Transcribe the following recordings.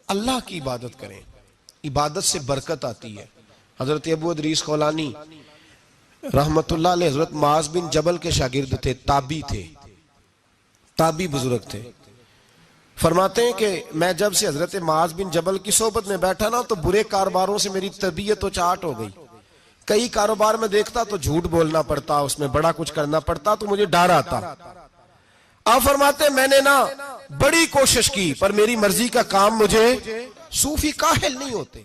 اللہ کی عبادت کریں، عبادت سے برکت آتی ہے۔ حضرت ابو ادریس خولانی رحمت اللہ علیہ حضرت معاذ بن جبل کے شاگرد تھے، تابعی بزرگ تھے۔ فرماتے ہیں کہ میں جب سے حضرت معاذ بن جبل کی صحبت میں بیٹھا نا تو برے کاروباروں سے میری طبیعت و چاٹ ہو گئی۔ کئی کاروبار میں دیکھتا تو جھوٹ بولنا پڑتا، اس میں بڑا کچھ کرنا پڑتا تو مجھے ڈر آتا۔ آپ فرماتے ہیں میں نے نا بڑی کوشش کی پر میری مرضی کا کام مجھے، صوفی کاہل نہیں ہوتے،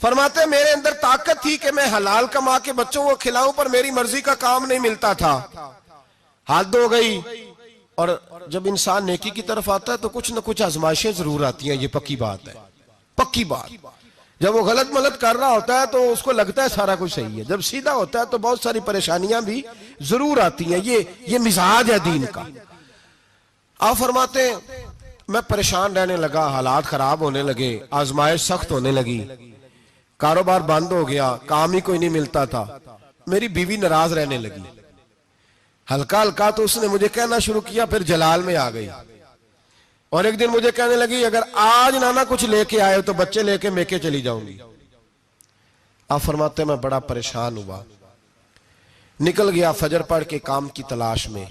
فرماتے ہیں میرے اندر طاقت تھی کہ میں حلال کما کے بچوں کو کھلاؤں پر میری مرضی کا کام نہیں ملتا تھا، حد ہو گئی۔ اور جب انسان نیکی کی طرف آتا ہے تو کچھ نہ کچھ آزمائشیں ضرور آتی ہیں، یہ پکی بات ہے، پکی بات۔ جب وہ غلط ملت کر رہا ہوتا ہے تو اس کو لگتا ہے سارا کچھ صحیح ہے، جب سیدھا ہوتا ہے تو بہت ساری پریشانیاں بھی ضرور آتی ہیں، یہ مزاج ہے دین کا۔ آپ فرماتے ہیں میں پریشان رہنے لگا، حالات خراب ہونے لگے، آزمائش سخت ہونے لگی، کاروبار بند ہو گیا، کام ہی کوئی نہیں ملتا تھا، میری بیوی ناراض رہنے لگی، ہلکا ہلکا تو اس نے مجھے کہنا شروع کیا، پھر جلال میں آ گئی، اور ایک دن مجھے کہنے لگی اگر آج نانا کچھ لے کے آئے تو بچے لے کے میکے چلی جاؤں گی۔ آپ فرماتے ہیں میں بڑا پریشان ہوا، نکل گیا فجر پڑھ کے کام کی تلاش میں،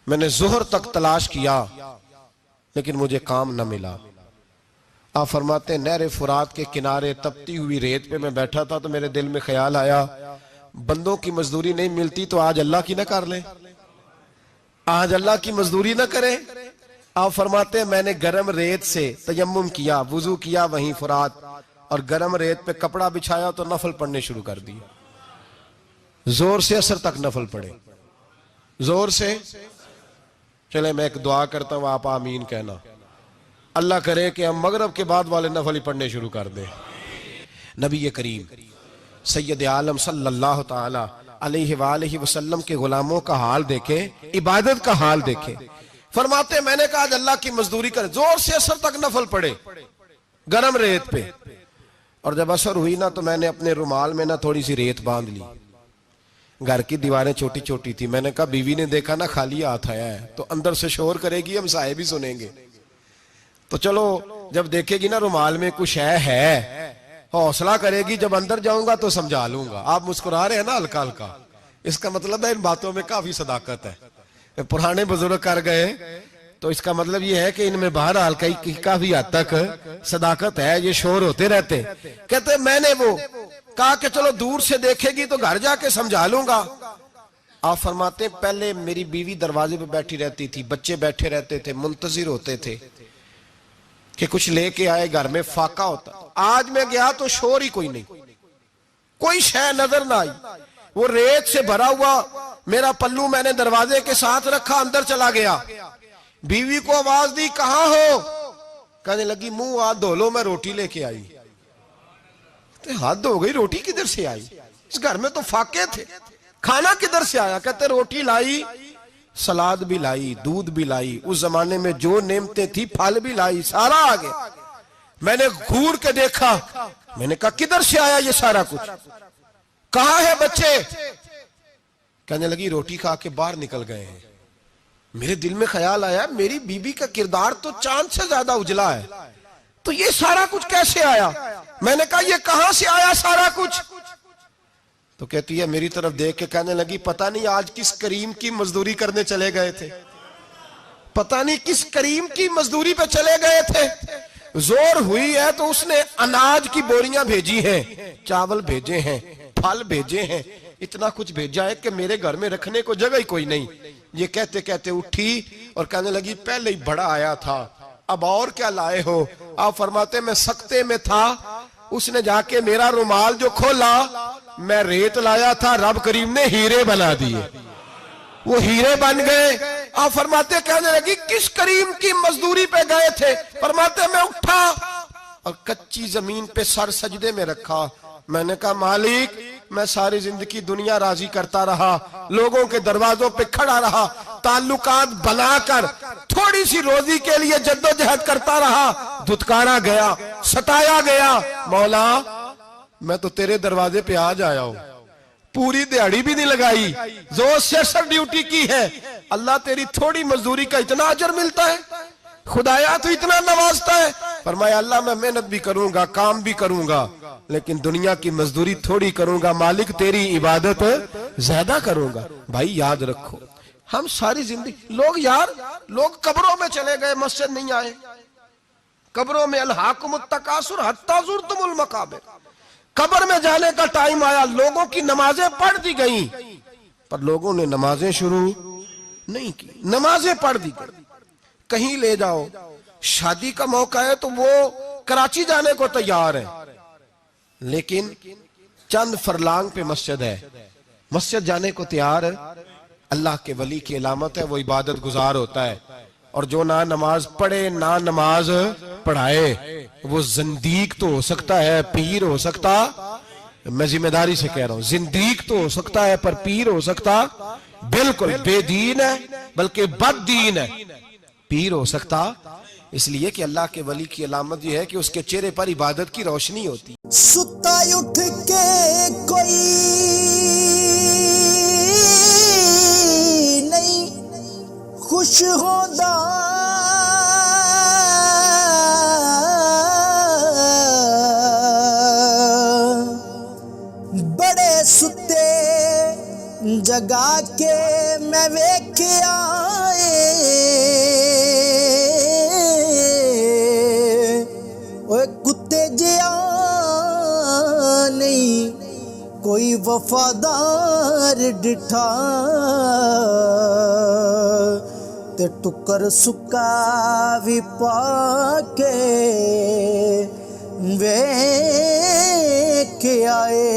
میں نے ظہر تک تلاش کیا لیکن مجھے کام نہ ملا۔ آپ فرماتے ہیں نہر فرات کے کنارے تپتی ہوئی ریت پہ میں بیٹھا تھا تو میرے دل میں خیال آیا بندوں کی مزدوری نہیں ملتی تو آج اللہ کی نہ کر لیں، آج اللہ کی مزدوری نہ کریں۔ آپ فرماتے ہیں میں نے گرم ریت سے تیمم کیا، وضو کیا وہیں فرات، اور گرم ریت پہ کپڑا بچھایا تو نفل پڑھنے شروع کر دی، زور سے اثر تک نفل پڑھے، زور سے۔ چلے میں ایک دعا کرتا ہوں، آپ آمین کہنا، اللہ کرے کہ ہم مغرب کے بعد والے نفل ہی پڑھنے شروع کر دیں۔ نبی کریم سید عالم صلی اللہ تعالی علیہ وآلہ وسلم کے غلاموں کا حال دیکھیں، عبادت کا حال دیکھیں۔ فرماتے میں نے کہا آج اللہ کی مزدوری کرے، زور سے اثر تک نفل پڑھے گرم ریت پہ، اور جب اثر ہوئی نا تو میں نے اپنے رومال میں نا تھوڑی سی ریت باندھ لی، گھر کی دیواریں چھوٹی چھوٹی تھی، میں نے کہا بیوی نے دیکھا نا خالی ہاتھ آیا ہے تو اندر سے شور کرے گی، ہم سائے بھی سنیں گے، تو چلو جب دیکھے گی نا رومال میں کچھ ہے حوصلہ کرے گی، جب اندر جاؤں گا تو سمجھا لوں گا۔ آپ مسکرا رہے ہیں نا ہلکا ہلکا، اس کا مطلب ہے ان باتوں میں کافی صداقت ہے، پرانے بزرگ کر گئے تو اس کا مطلب یہ ہے کہ ان میں بہرحال کافی حد تک صداقت ہے، یہ شور ہوتے رہتے۔ کہتے میں نے وہ کہا کہ چلو دور سے دیکھے گی تو گھر جا کے سمجھا لوں گا۔ آپ فرماتے پہلے میری بیوی دروازے پہ بیٹھی رہتی تھی، بچے بیٹھے رہتے تھے، منتظر ہوتے تھے کہ کچھ لے کے آئے، گھر میں فاقہ ہوتا۔ آج میں گیا تو شور ہی کوئی نہیں، کوئی شے نظر نہ آئی، وہ ریت سے بھرا ہوا میرا پلو میں نے دروازے کے ساتھ رکھا، اندر چلا گیا، بیوی کو آواز دی کہاں ہو، کہنے لگی منہ ہاتھ دھو لو میں روٹی لے کے آئی۔ ہاتھ دھو گئی، روٹی کدھر سے آئی؟ اس گھر میں تو فاقے تھے، کھانا کدھر سے آیا؟ کہتے روٹی لائی، سلاد بھی لائی، دودھ بھی لائی، اس زمانے میں جو نعمتیں تھی پھل بھی لائی، سارا آگے۔ میں نے گھور کے دیکھا، میں نے کہا کدھر سے آیا یہ سارا کچھ، کہاں ہے بچے؟ کہنے لگی روٹی کھا کے باہر نکل گئے ہیں۔ میرے دل میں خیال آیا میری بیوی کا کردار تو چاند سے زیادہ اجلا ہے، تو یہ سارا کچھ کیسے آیا؟ میں نے کہا یہ کہاں سے آیا سارا کچھ؟ تو کہتی ہے میری طرف دیکھ کے کہنے لگی پتہ نہیں آج کس کریم کی مزدوری کرنے چلے گئے تھے، پتہ نہیں کس کریم کی مزدوری پہ چلے گئے تھے، زور ہوئی ہے تو اس نے اناج کی بوریاں بھیجی ہیں، چاول بھیجے ہیں، پھل بھیجے ہیں، اتنا کچھ بھیجا ہے کہ میرے گھر میں رکھنے کو جگہ ہی کوئی نہیں۔ یہ کہتے کہتے اٹھی اور کہنے لگی پہلے ہی بڑا آیا تھا، اب اور کیا لائے ہو؟ آپ فرماتے میں سکتے میں تھا، اس نے جا کے میرا رومال جو کھولا، میں ریت لایا تھا، رب کریم نے ہیرے بنا دیے، وہ ہیرے بن گئے۔ آپ فرماتے کہنے لگی کس کریم کی مزدوری پہ گئے تھے؟ فرماتے میں اٹھا اور کچی زمین پہ سر سجدے میں رکھا، میں نے کہا مالک میں ساری زندگی دنیا راضی کرتا رہا، لوگوں کے دروازوں پہ کھڑا رہا، تعلقات بنا کر تھوڑی سی روزی کے لیے جدوجہد کرتا رہا، دھتکارا گیا، ستایا گیا، مولا میں تو تیرے دروازے پہ آج آیا ہوں، پوری دیہڑی بھی نہیں لگائی، زور سے سر ڈیوٹی کی ہے، اللہ تیری تھوڑی مزدوری کا اتنا اجر ملتا ہے، خدایا تو اتنا نوازتا ہے، فرمایا اللہ میں محنت بھی کروں گا، کام بھی کروں گا، لیکن دنیا کی مزدوری تھوڑی کروں گا، مالک تیری عبادت زیادہ کروں گا۔ بھائی یاد رکھو، ہم ساری زندگی لوگ قبروں میں چلے گئے، مسجد نہیں آئے، قبروں میں الہاکم التکاثر حتی زرتم المقابر، قبر میں جانے کا ٹائم آیا، لوگوں کی نمازیں پڑھ دی گئیں، پر لوگوں نے نمازیں شروع نہیں کی، نمازیں پڑھ دی گئیں۔ کہیں لے جاؤ، شادی کا موقع ہے تو وہ کراچی جانے کو تیار ہے، لیکن چند فرلانگ پہ مسجد ہے، مسجد جانے کو تیار ہے۔ اللہ کے ولی کی علامت ہے وہ عبادت گزار ہوتا ہے، اور جو نہ نماز پڑھے نہ نماز پڑھائے وہ زندیق تو ہو سکتا ہے، پیر ہو سکتا، میں ذمہ داری سے کہہ رہا ہوں، زندیق تو ہو سکتا ہے پر پیر ہو سکتا بالکل بے دین ہے، بلکہ بد دین ہے، پیر ہو سکتا، اس لیے کہ اللہ کے ولی کی علامت یہ ہے کہ اس کے چہرے پر عبادت کی روشنی ہوتی۔ ستا اٹھ کے کوئی نہیں خوش ہوندا، بڑے ستے جگا کے میں ویکھیا کتے جیا نہیں کوئی وفادار ڈٹھا، تے ٹکر سکا بھی پا کے ویکھ آئے۔